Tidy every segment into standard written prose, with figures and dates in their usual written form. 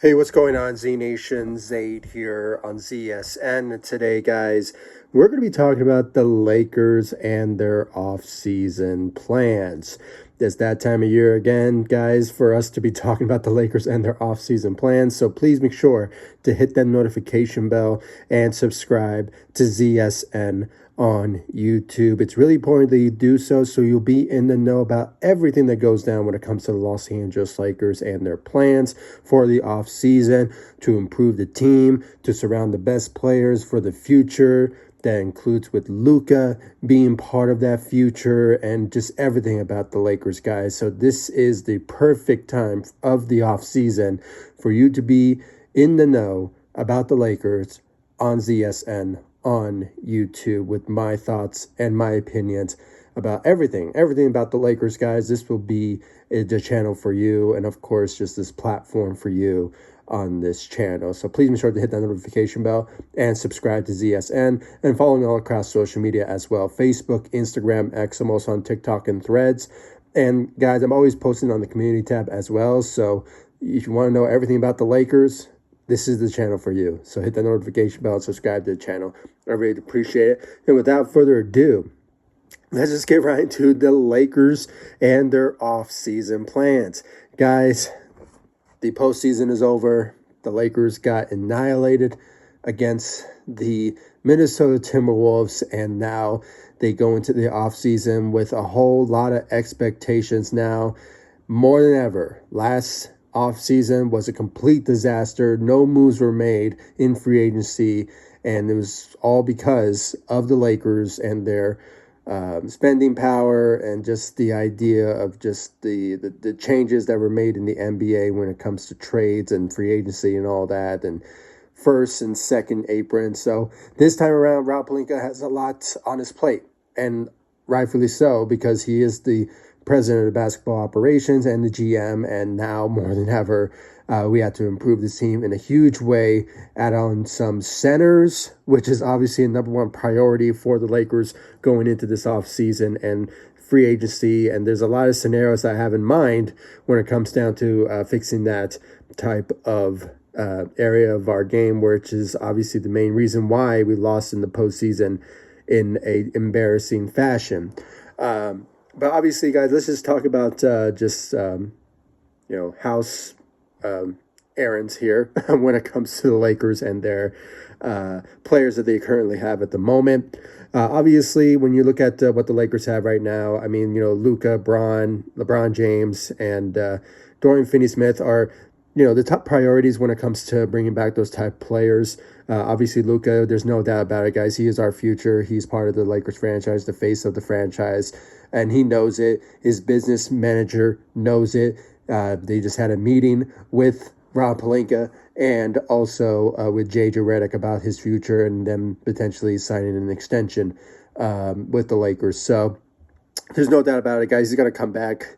Hey, what's going on, Z Nation? Zaid here on ZSN. And today, guys, we're going to be talking about the Lakers and their off-season plans. It's that time of year again, guys, for us to be talking about the Lakers and their off-season plans. So please make sure to hit that notification bell and subscribe to ZSN on YouTube. It's really important that you do so you'll be in the know about everything that goes down when it comes to the Los Angeles Lakers and their plans for the offseason to improve the team, to surround the best players for the future. That includes with Luka being part of that future and just everything about the Lakers, guys. So this is the perfect time of the offseason for you to be in the know about the Lakers on ZSN on YouTube with my thoughts and my opinions about everything about the Lakers, guys. This will be the channel for you, and of course, just this platform for you on this channel. So please make sure to hit that notification bell and subscribe to ZSN and follow me all across social media as well. Facebook, Instagram, X. I'm also on TikTok and Threads. And guys, I'm always posting on the community tab as well. So if you want to know everything about the Lakers, this is the channel for you. So hit that notification bell and subscribe to the channel. I really appreciate it. And without further ado, let's just get right into the Lakers and their off-season plans. Guys, the postseason is over. The Lakers got annihilated against the Minnesota Timberwolves, and now they go into the offseason with a whole lot of expectations now, more than ever. Last offseason was a complete disaster. No moves were made in free agency, and it was all because of the Lakers and their spending power and just the idea of just the changes that were made in the NBA when it comes to trades and free agency and all that, and first and second apron. So this time around, Rob Pelinka has a lot on his plate, and rightfully so, because he is the president of basketball operations and the GM, and now more than ever, we had to improve the team in a huge way, add on some centers, which is obviously a number one priority for the Lakers going into this offseason and free agency. And there's a lot of scenarios I have in mind when it comes down to fixing that type of area of our game, which is obviously the main reason why we lost in the postseason in a embarrassing fashion. But obviously, guys, let's just talk about house errands here when it comes to the Lakers and their players that they currently have at the moment. Obviously, when you look at what the Lakers have right now, I mean, Luka, LeBron James, and Dorian Finney-Smith are, the top priorities when it comes to bringing back those type players. Obviously, Luka, there's no doubt about it, guys. He is our future. He's part of the Lakers franchise, the face of the franchise, and he knows it. His business manager knows it. They just had a meeting with Rob Pelinka and also with JJ Redick about his future and them potentially signing an extension with the Lakers. So there's no doubt about it, guys. He's going to come back.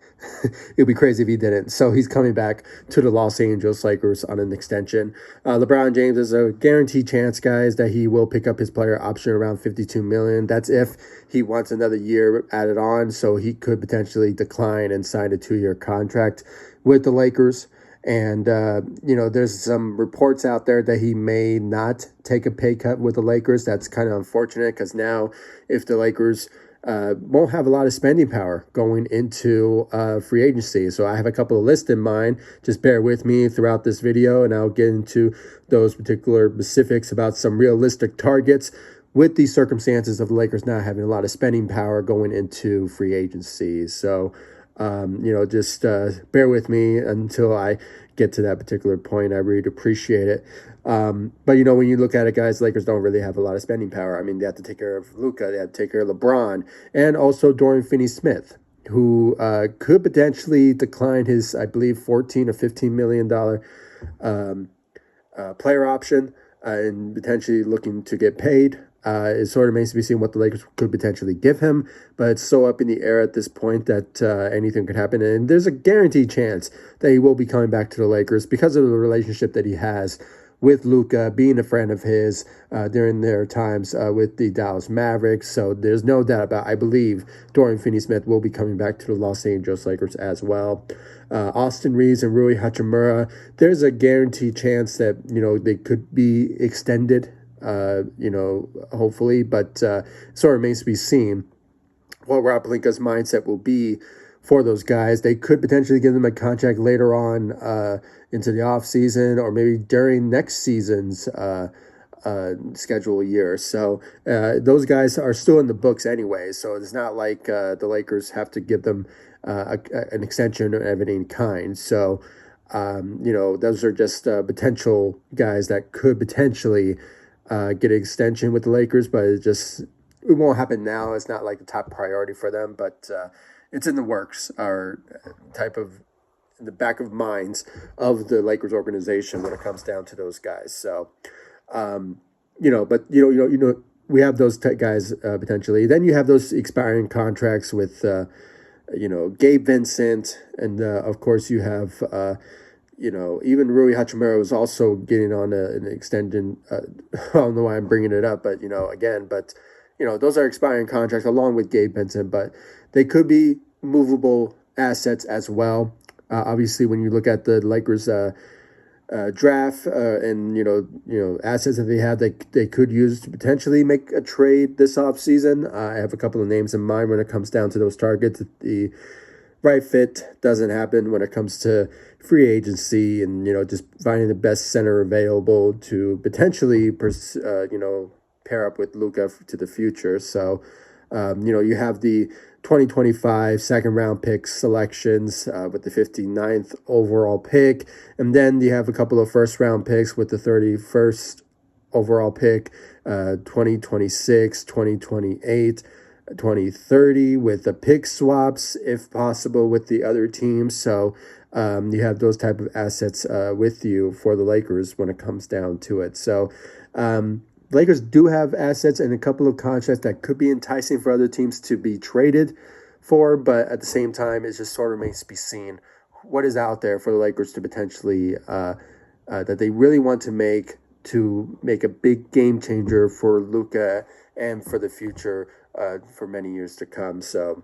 It'd be crazy if he didn't. So he's coming back to the Los Angeles Lakers on an extension. LeBron James is a guaranteed chance, guys, that he will pick up his player option around $52 million. That's if he wants another year added on. So he could potentially decline and sign a 2-year contract with the Lakers. And, there's some reports out there that he may not take a pay cut with the Lakers. That's kind of unfortunate because now if the Lakers won't have a lot of spending power going into free agency. So I have a couple of lists in mind. Just bear with me throughout this video, and I'll get into those particular specifics about some realistic targets with the circumstances of the Lakers not having a lot of spending power going into free agency. So, just bear with me until I get to that particular point. I really appreciate it. But, when you look at it, guys, Lakers don't really have a lot of spending power. I mean, they have to take care of Luka, they have to take care of LeBron, and also Dorian Finney-Smith, who could potentially decline his, I believe, $14 or $15 million player option and potentially looking to get paid. It sort of remains to be seen what the Lakers could potentially give him, but it's so up in the air at this point that anything could happen. And there's a guaranteed chance that he will be coming back to the Lakers because of the relationship that he has with Luka, being a friend of his during their times with the Dallas Mavericks. So there's no doubt about, I believe Dorian Finney-Smith will be coming back to the Los Angeles Lakers as well. Austin Reeves and Rui Hachimura, there's a guaranteed chance that, they could be extended, hopefully, but sort of remains to be seen what Rob Pelinka's mindset will be for those guys. They could potentially give them a contract later on into the offseason or maybe during next season's schedule year. So those guys are still in the books anyway. So it's not like the Lakers have to give them an extension of any kind. So, those are just potential guys that could potentially get an extension with the Lakers, but it won't happen now. It's not like the top priority for them, but it's in the works or type of in the back of minds of the Lakers organization when it comes down to those guys. So, we have those guys potentially. Then you have those expiring contracts with, Gabe Vincent, and of course you have, even Rui Hachimura was also getting on an extension. I don't know why I'm bringing it up, but those are expiring contracts along with Gabe Vincent, but they could be movable assets as well. Obviously, when you look at the Lakers draft and assets that they have, they could use to potentially make a trade this offseason. I have a couple of names in mind when it comes down to those targets. The right fit doesn't happen when it comes to free agency and just finding the best center available to potentially pair up with Luka to the future. So, you have the 2025 second round pick selections with the 59th overall pick. And then you have a couple of first round picks with the 31st overall pick, 2026, 2028, 2030 with the pick swaps, if possible, with the other teams. So you have those type of assets with you for the Lakers when it comes down to it. So, Lakers do have assets and a couple of contracts that could be enticing for other teams to be traded for, but at the same time, it just sort of remains to be seen what is out there for the Lakers to potentially that they really want to make a big game changer for Luka and for the future for many years to come. So,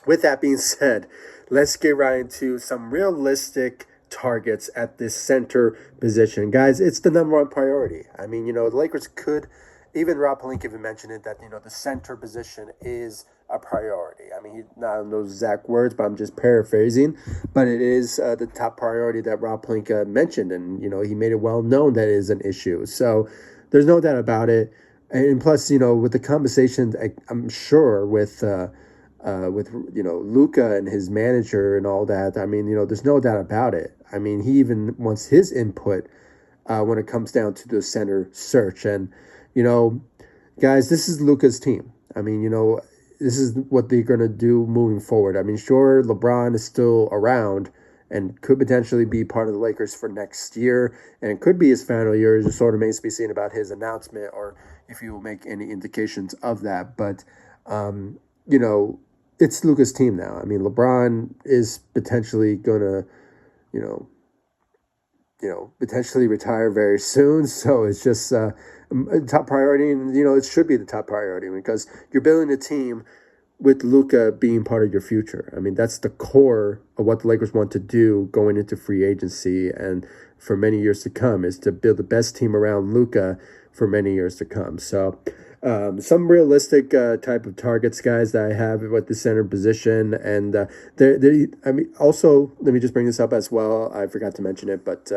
with that being said, let's get right into some realistic targets at this center position. Guys, it's the number one priority. I mean, the Lakers could, even Rob Pelinka even mentioned it, that, the center position is a priority. I mean, he's not in those exact words, but I'm just paraphrasing. But it is the top priority that Rob Pelinka mentioned, and, he made it well known that it is an issue. So there's no doubt about it. And plus, with the conversation, I'm sure with Luka and his manager and all that, I mean, there's no doubt about it. I mean, he even wants his input when it comes down to the center search. And, guys, this is Luka's team. I mean, this is what they're going to do moving forward. I mean, sure, LeBron is still around and could potentially be part of the Lakers for next year, and it could be his final year. It just sort of remains to be seen about his announcement or if he will make any indications of that. But, it's Luka's team now. I mean, LeBron is potentially going to, potentially retire very soon. So it's just a top priority, and it should be the top priority because you're building a team with Luka being part of your future. I mean, that's the core of what the Lakers want to do going into free agency and for many years to come is to build the best team around Luka for many years to come. So. Some realistic type of targets, guys, that I have with the center position. And also, let me just bring this up as well. I forgot to mention it, but,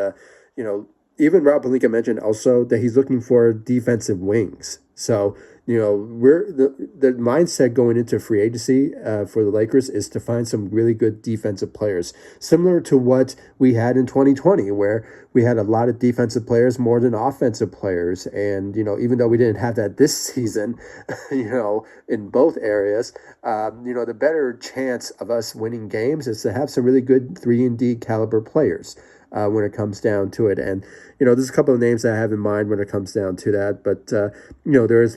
even Rob Pelinka mentioned also that he's looking for defensive wings. So, we're the mindset going into free agency for the Lakers is to find some really good defensive players, similar to what we had in 2020, where we had a lot of defensive players more than offensive players. And, even though we didn't have that this season, in both areas, the better chance of us winning games is to have some really good 3-and-D caliber players. When it comes down to it. And, there's a couple of names that I have in mind when it comes down to that. But, there is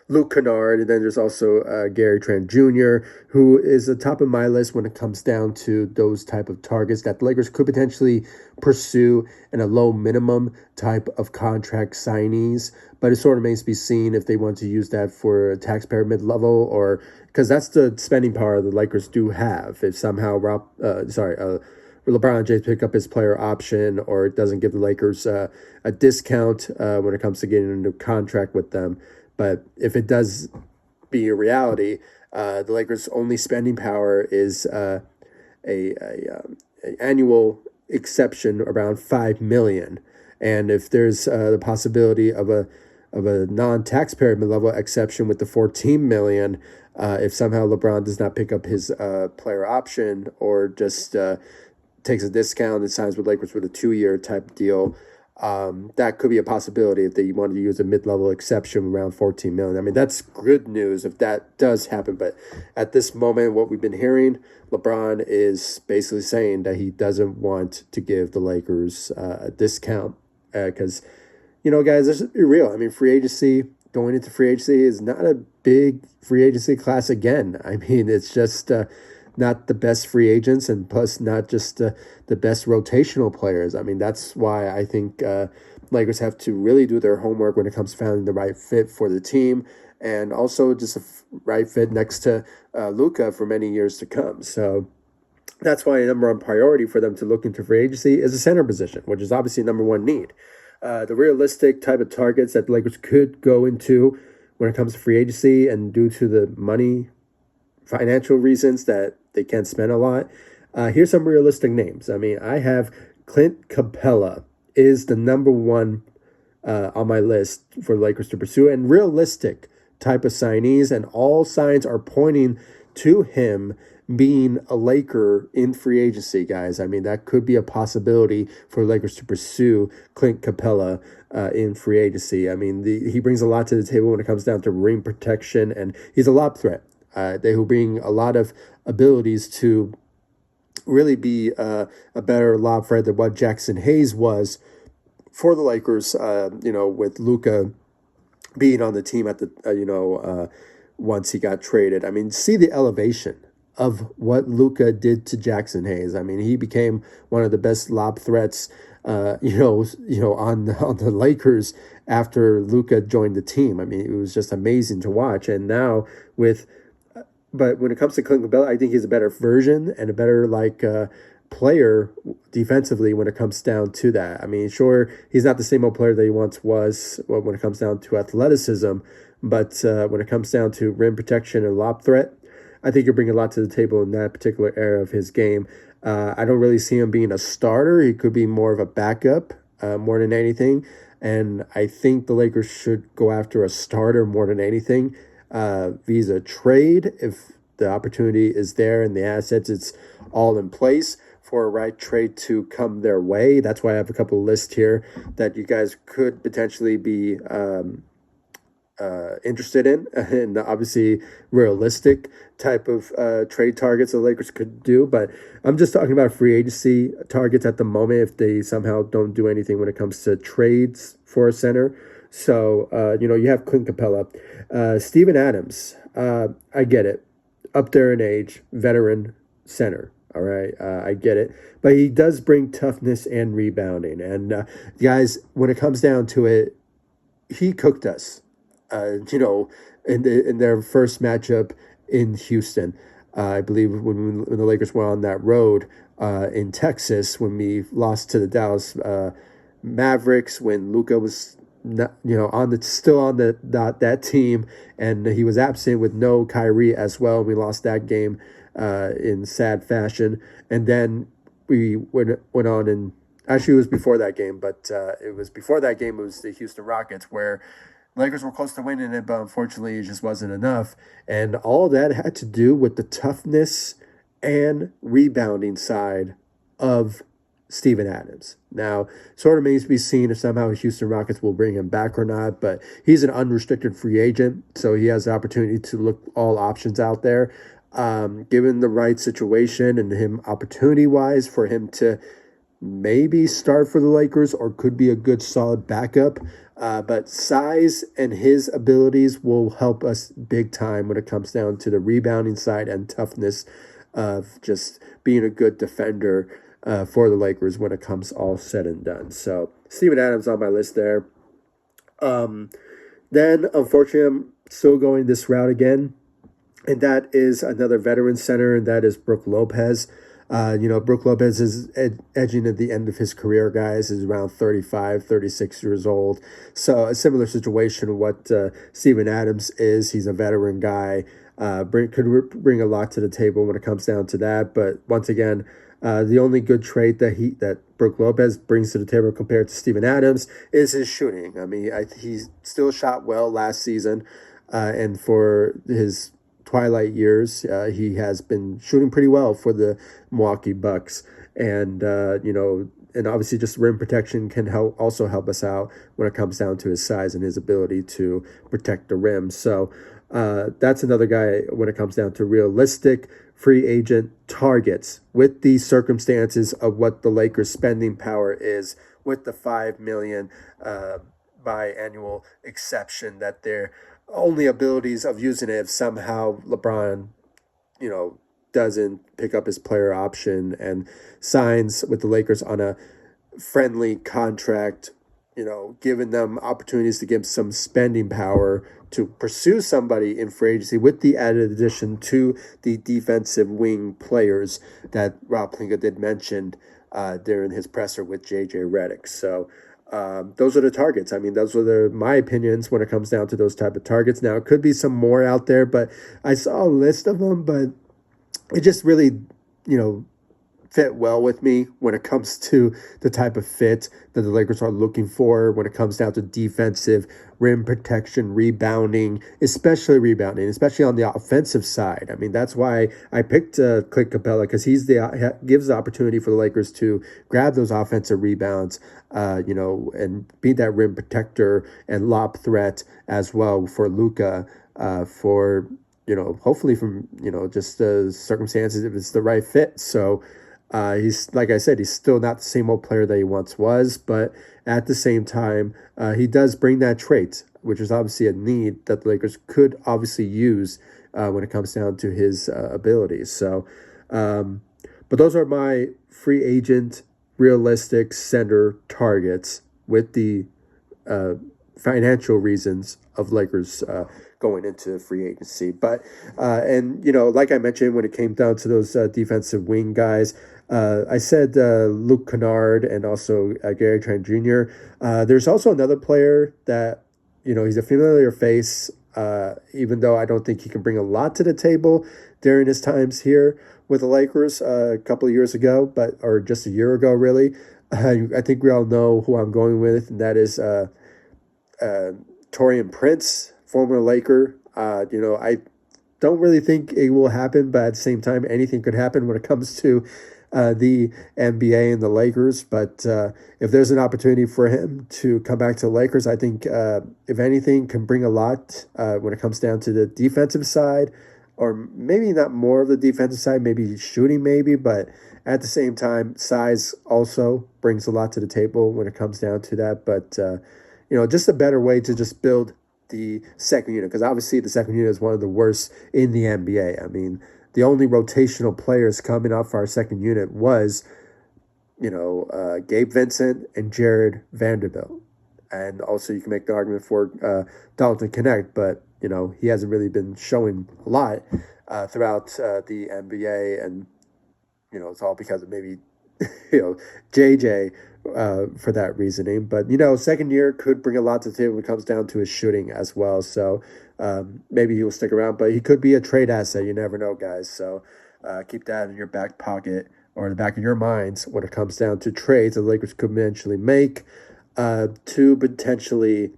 Luke Kennard, and then there's also Gary Trent Jr., who is the top of my list when it comes down to those type of targets that the Lakers could potentially pursue in a low minimum type of contract signees. But it sort of remains to be seen if they want to use that for a taxpayer mid-level, or because that's the spending power the Lakers do have. If somehow LeBron James pick up his player option, or it doesn't give the Lakers a discount when it comes to getting into a contract with them. But if it does be a reality, the Lakers' only spending power is a annual exception around $5 million, and if there's the possibility of a non-taxpayer mid-level exception with the $14 million, if somehow LeBron does not pick up his player option, or just takes a discount and signs with Lakers with a 2-year type deal, that could be a possibility if they wanted to use a mid-level exception around $14 million. I mean, that's good news if that does happen. But at this moment, what we've been hearing, LeBron is basically saying that he doesn't want to give the Lakers a discount because, guys, let's be real. I mean, going into free agency is not a big free agency class again. I mean, it's just not the best free agents, and plus not just the best rotational players. I mean, that's why I think Lakers have to really do their homework when it comes to finding the right fit for the team, and also just a right fit next to Luka for many years to come. So that's why a number one priority for them to look into free agency is the center position, which is obviously number one need. The realistic type of targets that the Lakers could go into when it comes to free agency, and due to the money, financial reasons that they can't spend a lot. Here's some realistic names. I mean, I have Clint Capella is the number one on my list for the Lakers to pursue, and realistic type of signees, and all signs are pointing to him being a Laker in free agency, guys. I mean, that could be a possibility for Lakers to pursue Clint Capella in free agency. I mean, he brings a lot to the table when it comes down to rim protection, and he's a lob threat. They will bring a lot of abilities to really be a better lob threat than what Jackson Hayes was for the Lakers, with Luka being on the team at the, once he got traded. I mean, see the elevation of what Luka did to Jackson Hayes. I mean, he became one of the best lob threats, on the Lakers after Luka joined the team. I mean, it was just amazing to watch. And now but when it comes to Clint Capella, I think he's a better version and a better player defensively when it comes down to that. I mean, sure, he's not the same old player that he once was when it comes down to athleticism, but when it comes down to rim protection and lob threat, I think you're bringing a lot to the table in that particular area of his game. I don't really see him being a starter. He could be more of a backup more than anything, and I think the Lakers should go after a starter more than anything. Visa trade, if the opportunity is there and the assets, it's all in place for a right trade to come their way. That's why I have a couple of lists here that you guys could potentially be interested in, and obviously realistic type of trade targets the Lakers could do. But I'm just talking about free agency targets at the moment if they somehow don't do anything when it comes to trades for a center. So, you have Clint Capella. Steven Adams, I get it. Up there in age, veteran center. All right, I get it. But he does bring toughness and rebounding. And, guys, when it comes down to it, he cooked us, in their first matchup in Houston. I believe when the Lakers were on that road in Texas, when we lost to the Dallas Mavericks, when Luka was still on that team, and he was absent with no Kyrie as well. We lost that game in sad fashion, and then we went on, and actually it was before that game, but it was the Houston Rockets, where Lakers were close to winning it, but unfortunately it just wasn't enough, and all that had to do with the toughness and rebounding side of Steven Adams. Now, sort of remains to be seen if somehow Houston Rockets will bring him back or not, but he's an unrestricted free agent, so he has the opportunity to look all options out there. Given the right situation and him opportunity-wise for him to maybe start for the Lakers or could be a good solid backup. But size and his abilities will help us big time when it comes down to the rebounding side and toughness of just being a good defender for the Lakers when it comes all said and done. So Steven Adams on my list there. Um, then, unfortunately, I'm still going this route again, and that is another veteran center, and that is Brook Lopez. Brook Lopez is edging at the end of his career, guys, is around 35, 36 years old. So a similar situation to what Steven Adams is. He's a veteran guy, could bring a lot to the table when it comes down to that. But once again, the only good trait that Brook Lopez brings to the table compared to Steven Adams is his shooting. I mean, he still shot well last season, and for his twilight years, he has been shooting pretty well for the Milwaukee Bucks, and and obviously just rim protection can also help us out when it comes down to his size and his ability to protect the rim. So that's another guy when it comes down to realistic free agent targets with the circumstances of what the Lakers spending power is with the $5 million biannual exception that their only abilities of using it if somehow LeBron, doesn't pick up his player option and signs with the Lakers on a friendly contract, giving them opportunities to give some spending power to pursue somebody in free agency with the added addition to the defensive wing players that Rob Pelinka did mention during his presser with JJ Redick. So those are the targets. I mean, those are my opinions when it comes down to those type of targets. Now, it could be some more out there, but I saw a list of them, but it just really, fit well with me when it comes to the type of fit that the Lakers are looking for when it comes down to defensive rim protection, especially on the offensive side. I mean, that's why I picked Clint Capella, because gives the opportunity for the Lakers to grab those offensive rebounds, and be that rim protector and lob threat as well for Luka, for hopefully from just the circumstances if it's the right fit. So he's, like I said, he's still not the same old player that he once was, but at the same time, he does bring that trait, which is obviously a need that the Lakers could obviously use when it comes down to his abilities. So, but those are my free agent, realistic center targets with the financial reasons of Lakers going into free agency. But like I mentioned, when it came down to those defensive wing guys, I said Luke Kennard and also Gary Trent Jr. There's also another player that he's a familiar face, even though I don't think he can bring a lot to the table during his times here with the Lakers a couple of years ago, or just a year ago, really. I think we all know who I'm going with, and that is Taurean Prince, former Laker. I don't really think it will happen, but at the same time, anything could happen when it comes to the NBA and the Lakers. But if there's an opportunity for him to come back to the Lakers, I think, if anything, can bring a lot when it comes down to the defensive side, or maybe not more of the defensive side, maybe shooting, but at the same time, size also brings a lot to the table when it comes down to that. But, just a better way to just build the second unit, because obviously the second unit is one of the worst in the NBA. I mean, the only rotational players coming off our second unit was, Gabe Vincent and Jared Vanderbilt. And also you can make the argument for Dalton Connect, but, he hasn't really been showing a lot throughout the NBA. And, it's all because of maybe, JJ for that reasoning. But, second year could bring a lot to the table when it comes down to his shooting as well. So maybe he will stick around, but he could be a trade asset. You never know, guys. So keep that in your back pocket or in the back of your minds when it comes down to trades the Lakers could eventually make to potentially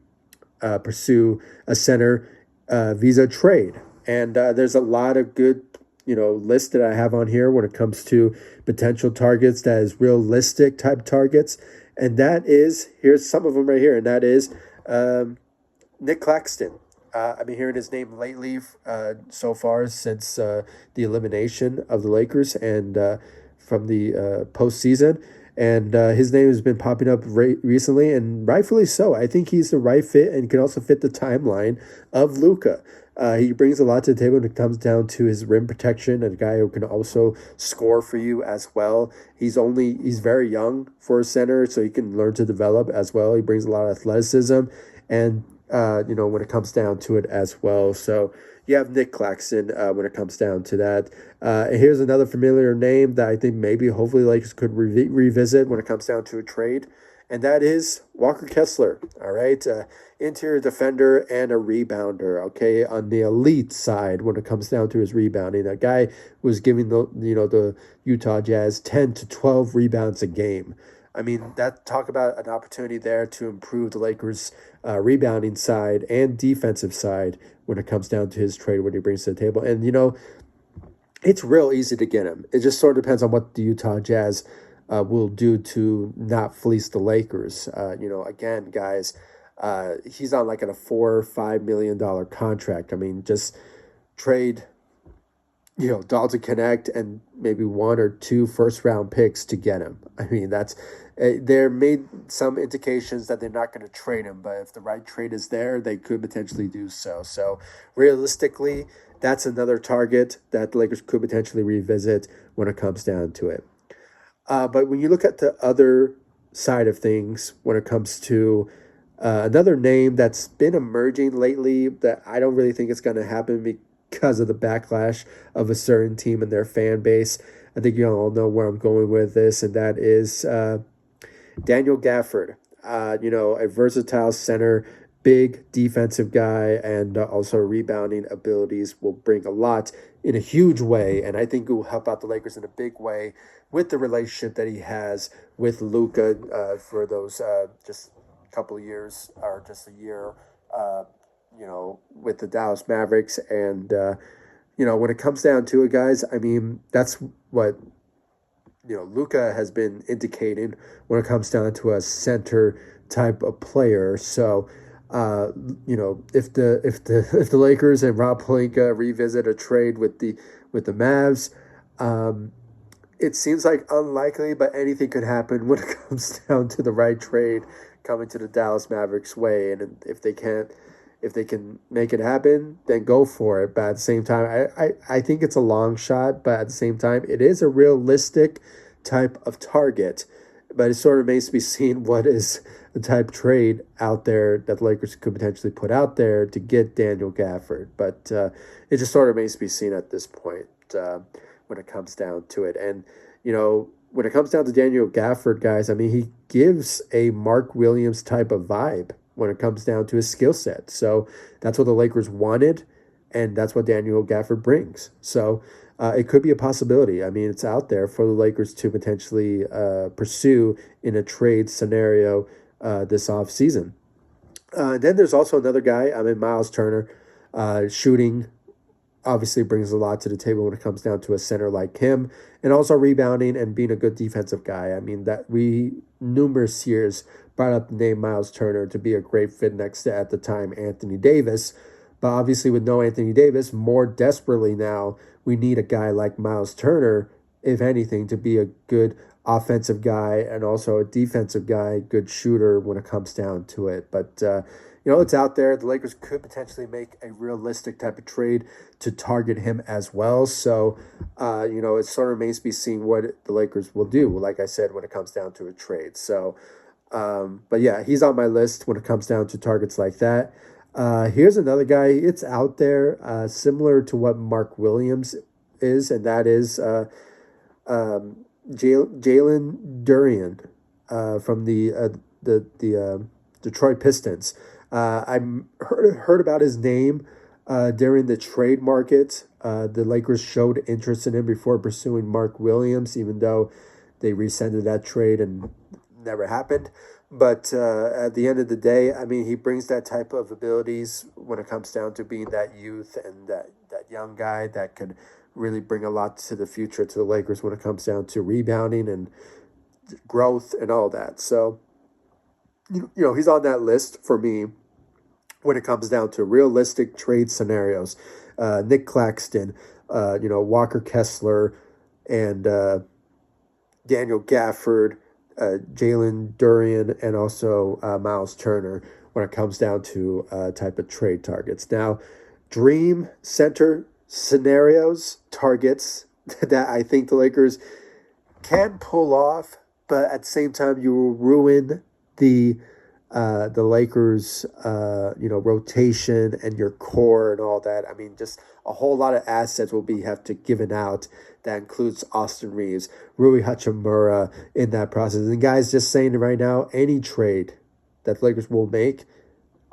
pursue a center visa trade. And there's a lot of good list that I have on here when it comes to potential targets that is realistic type targets. And that is, here's some of them right here, and that is Nick Claxton. I've been hearing his name lately so far since the elimination of the Lakers and from the postseason. And his name has been popping up recently, and rightfully so. I think he's the right fit and can also fit the timeline of Luka. He brings a lot to the table when it comes down to his rim protection, and a guy who can also score for you as well. He's very young for a center, so he can learn to develop as well. He brings a lot of athleticism, and when it comes down to it as well. So you have Nick Claxton when it comes down to that. Here's another familiar name that I think maybe hopefully Lakers could revisit when it comes down to a trade, and that is Walker Kessler. All right, interior defender and a rebounder. Okay, on the elite side when it comes down to his rebounding, that guy was giving the Utah Jazz 10 to 12 rebounds a game. I mean, that talk about an opportunity there to improve the Lakers' rebounding side and defensive side when it comes down to his trade, what he brings to the table. And it's real easy to get him. It just sort of depends on what the Utah Jazz will do to not fleece the Lakers. Again, guys, he's on like a $4 or $5 million contract. I mean, just trade, Dalton Connect and maybe 1 or 2 first-round picks to get him. I mean, there made some indications that they're not going to trade him, but if the right trade is there, they could potentially do so. So realistically, that's another target that the Lakers could potentially revisit when it comes down to it. But when you look at the other side of things, when it comes to another name that's been emerging lately that I don't really think it's going to happen because of the backlash of a certain team and their fan base. I think you all know where I'm going with this, and that is Daniel Gafford. A versatile center, big defensive guy, and also rebounding abilities will bring a lot in a huge way, and I think it will help out the Lakers in a big way with the relationship that he has with Luka for those just a couple of years or just a year, with the Dallas Mavericks. And, when it comes down to it, guys, I mean, that's what Luka has been indicating when it comes down to a center type of player. So, if the Lakers and Rob Pelinka revisit a trade with the Mavs, it seems like unlikely, but anything could happen when it comes down to the right trade coming to the Dallas Mavericks way. And if they can make it happen, then go for it. But at the same time, I think it's a long shot, but at the same time, it is a realistic type of target. But it sort of remains to be seen what is the type of trade out there that the Lakers could potentially put out there to get Daniel Gafford. But it just sort of remains to be seen at this point when it comes down to it. And, when it comes down to Daniel Gafford, guys, I mean, he gives a Mark Williams type of vibe when it comes down to his skill set. So that's what the Lakers wanted, and that's what Daniel Gafford brings. So it could be a possibility. I mean, it's out there for the Lakers to potentially pursue in a trade scenario this offseason. Then there's also another guy, Miles Turner. Shooting obviously brings a lot to the table when it comes down to a center like him, and also rebounding and being a good defensive guy. I mean, that we numerous years brought up the name Miles Turner to be a great fit next to, at the time, Anthony Davis. But obviously with no Anthony Davis, more desperately now, we need a guy like Miles Turner, if anything, to be a good offensive guy and also a defensive guy, good shooter when it comes down to it. But, it's out there. The Lakers could potentially make a realistic type of trade to target him as well. So, it sort of remains to be seen what the Lakers will do, like I said, when it comes down to a trade. So, but yeah, he's on my list when it comes down to targets like that. Here's another guy. It's out there, similar to what Mark Williams is, and that is Jalen Durian from the Detroit Pistons. I heard about his name during the trade market. The Lakers showed interest in him before pursuing Mark Williams, even though they rescinded that trade and never happened. But at the end of the day, I mean, he brings that type of abilities when it comes down to being that youth and that young guy that could really bring a lot to the future to the Lakers when it comes down to rebounding and growth and all that. So, he's on that list for me when it comes down to realistic trade scenarios. Nick Claxton, Walker Kessler, and Daniel Gafford, Jalen Durian and also Miles Turner when it comes down to type of trade targets. Now, dream center scenarios, targets that I think the Lakers can pull off, but at the same time, you will ruin the Lakers, rotation and your core and all that. I mean, just a whole lot of assets will be have to given out. That includes Austin Reeves, Rui Hachimura in that process. And guys, just saying it right now, any trade that the Lakers will make,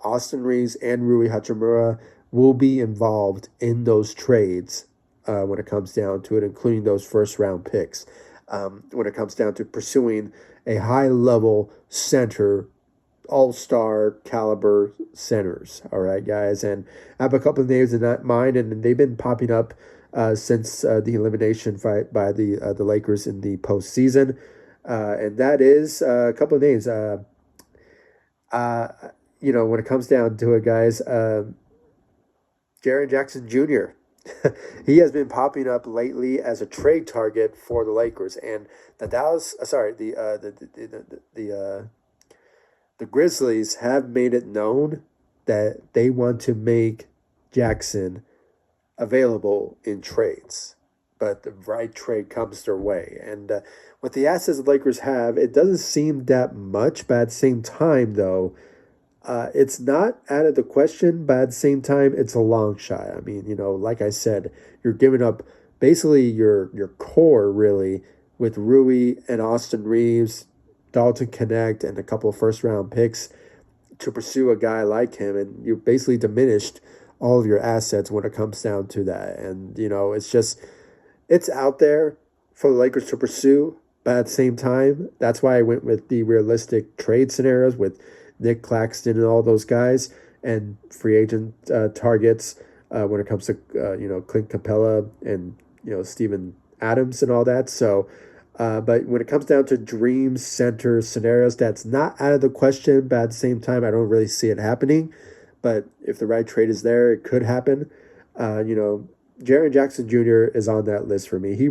Austin Reeves and Rui Hachimura will be involved in those trades when it comes down to it, including those first round picks. When it comes down to pursuing a high level center, all-star caliber centers. All right, guys, and I have a couple of names in that mind, and they've been popping up since the elimination fight by the Lakers in the postseason, and that is a couple of names. When it comes down to it, guys, Jaren Jackson Jr. He has been popping up lately as a trade target for the Lakers, and the Grizzlies have made it known that they want to make Jackson available in trades, but the right trade comes their way. And with the assets the Lakers have, it doesn't seem that much, but at the same time, though, it's not out of the question, but at the same time, it's a long shot. I mean, like I said, you're giving up basically your core, really, with Rui and Austin Reeves, Dalton Connect, and a couple of first-round picks to pursue a guy like him, and you basically diminished all of your assets when it comes down to that. And, it's out there for the Lakers to pursue, but at the same time, that's why I went with the realistic trade scenarios with Nick Claxton and all those guys, and free agent targets when it comes to Clint Capella and Steven Adams and all that. So, but when it comes down to dream center scenarios, that's not out of the question. But at the same time, I don't really see it happening. But if the right trade is there, it could happen. Jaren Jackson Jr. is on that list for me. He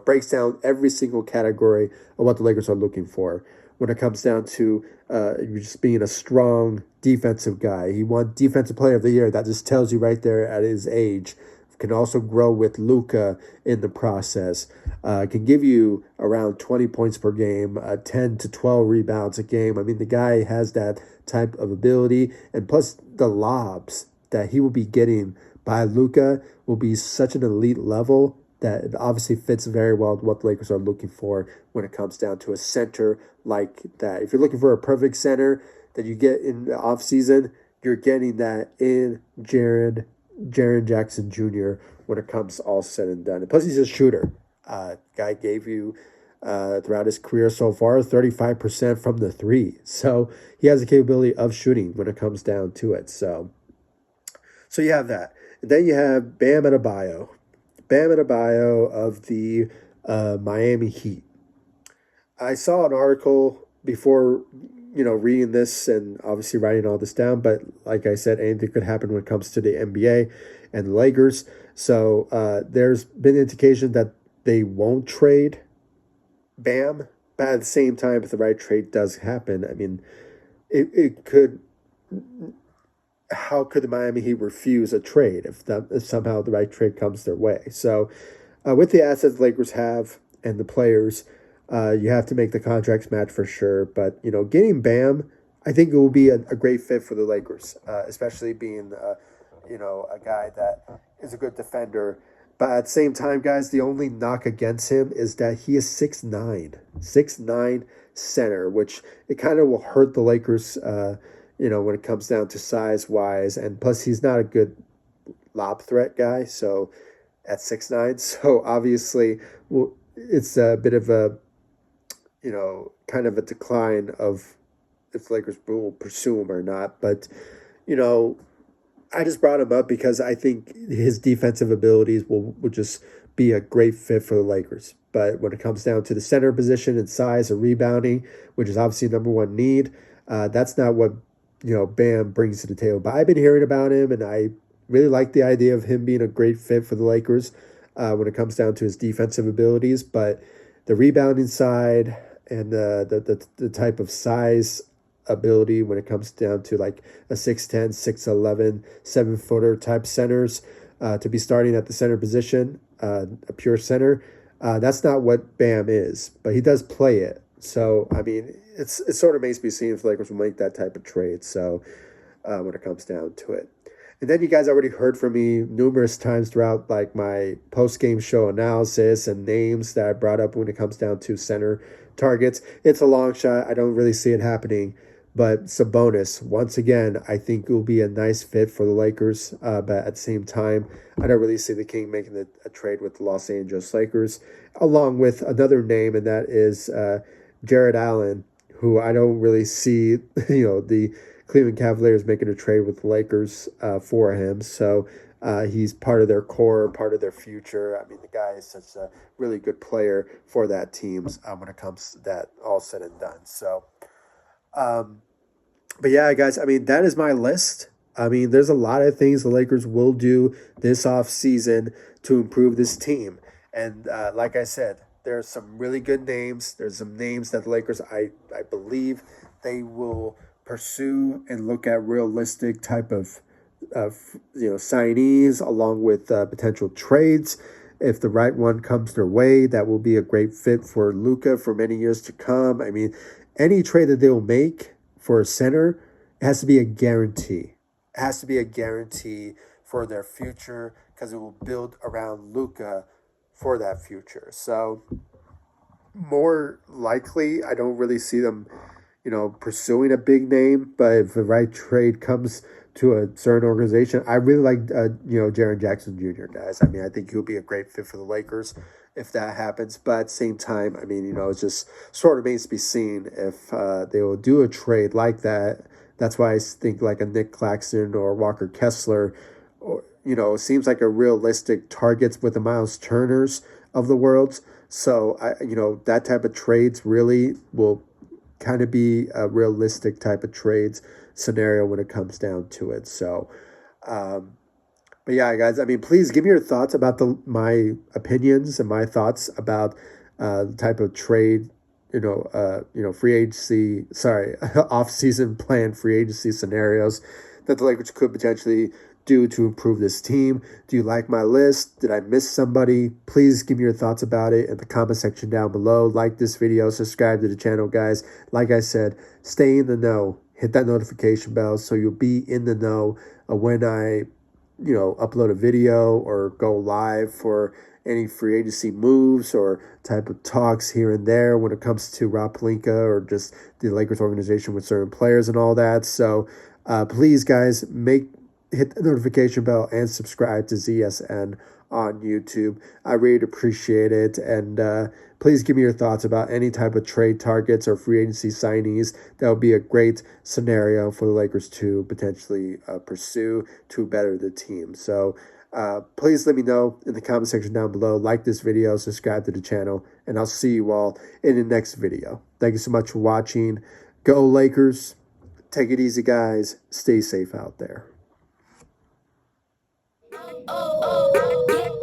breaks down every single category of what the Lakers are looking for when it comes down to just being a strong defensive guy. He won Defensive Player of the Year. That just tells you right there at his age. Can also grow with Luka in the process. Can give you around 20 points per game, 10 to 12 rebounds a game. I mean, the guy has that type of ability. And plus the lobs that he will be getting by Luka will be such an elite level that it obviously fits very well with what the Lakers are looking for when it comes down to a center like that. If you're looking for a perfect center that you get in the offseason, you're getting that in Jaren Jackson Jr. when it comes all said and done. And plus, he's a shooter. Guy gave you, throughout his career so far, 35% from the three. So he has the capability of shooting when it comes down to it. So you have that. And then you have Bam Adebayo. Bam Adebayo of the Miami Heat. I saw an article before, reading this and obviously writing all this down. But like I said, anything could happen when it comes to the NBA and the Lakers. So there's been indication that they won't trade Bam. But at the same time, if the right trade does happen, I mean, it could. How could the Miami Heat refuse a trade if somehow the right trade comes their way? So with the assets the Lakers have and the players, you have to make the contracts match for sure. But, getting Bam, I think it will be a great fit for the Lakers, especially being, a guy that is a good defender. But at the same time, guys, the only knock against him is that he is 6'9", center, which it kind of will hurt the Lakers, when it comes down to size-wise. And plus, he's not a good lob threat guy, so at 6'9". So obviously, it's a bit of a, kind of a decline of if Lakers will pursue him or not. But, I just brought him up because I think his defensive abilities will just be a great fit for the Lakers. But when it comes down to the center position and size and rebounding, which is obviously number one need, that's not what, Bam brings to the table. But I've been hearing about him, and I really like the idea of him being a great fit for the Lakers when it comes down to his defensive abilities. But the rebounding side and the type of size ability when it comes down to like a 6'10", 6'11", 7-footer type centers to be starting at the center position, a pure center. That's not what Bam is, but he does play it. So I mean, it sort of makes me see if the Lakers will make that type of trade. So when it comes down to it. And then you guys already heard from me numerous times throughout like my post game show analysis and names that I brought up when it comes down to center targets. It's a long shot. I don't really see it happening. But Sabonis, once again, I think will be a nice fit for the Lakers. But at the same time, I don't really see the King making a trade with the Los Angeles Lakers, along with another name, and that is Jared Allen, who I don't really see, the Cleveland Cavaliers making a trade with the Lakers for him. So he's part of their core, part of their future. I mean, the guy is such a really good player for that team when it comes to that all said and done. So, but yeah, guys, I mean, that is my list. I mean, there's a lot of things the Lakers will do this offseason to improve this team. And like I said, there's some really good names. There's some names that the Lakers, I believe, they will pursue and look at realistic type of signees along with potential trades. If the right one comes their way, that will be a great fit for Luka for many years to come. I mean, any trade that they will make for a center has to be a guarantee. It has to be a guarantee for their future because it will build around Luka for that future. So more likely, I don't really see them, pursuing a big name. But if the right trade comes to a certain organization, I really like, Jaren Jackson Jr., guys. I mean, I think he'll be a great fit for the Lakers if that happens. But at the same time, I mean, it just sort of remains to be seen if they will do a trade like that. That's why I think like a Nick Claxton or Walker Kessler, or, seems like a realistic targets with the Miles Turners of the world. So that type of trades really will kind of be a realistic type of trades scenario when it comes down to it. So, but yeah, guys, I mean, please give me your thoughts about my opinions and my thoughts about the type of trade, free agency, off-season plan free agency scenarios that the Lakers could potentially do to improve this team. Do you like my list? Did I miss somebody? Please give me your thoughts about it in the comment section down below. Like this video, subscribe to the channel, guys. Like I said, stay in the know. Hit that notification bell so you'll be in the know when I, upload a video or go live for any free agency moves or type of talks here and there when it comes to Rob Pelinka or just the Lakers organization with certain players and all that. So please, guys, hit the notification bell and subscribe to ZSN on YouTube. I really appreciate it. And please give me your thoughts about any type of trade targets or free agency signees. That would be a great scenario for the Lakers to potentially pursue to better the team. So please let me know in the comment section down below. Like this video, subscribe to the channel, and I'll see you all in the next video. Thank you so much for watching. Go Lakers. Take it easy, guys. Stay safe out there. Oh, oh, oh, yeah.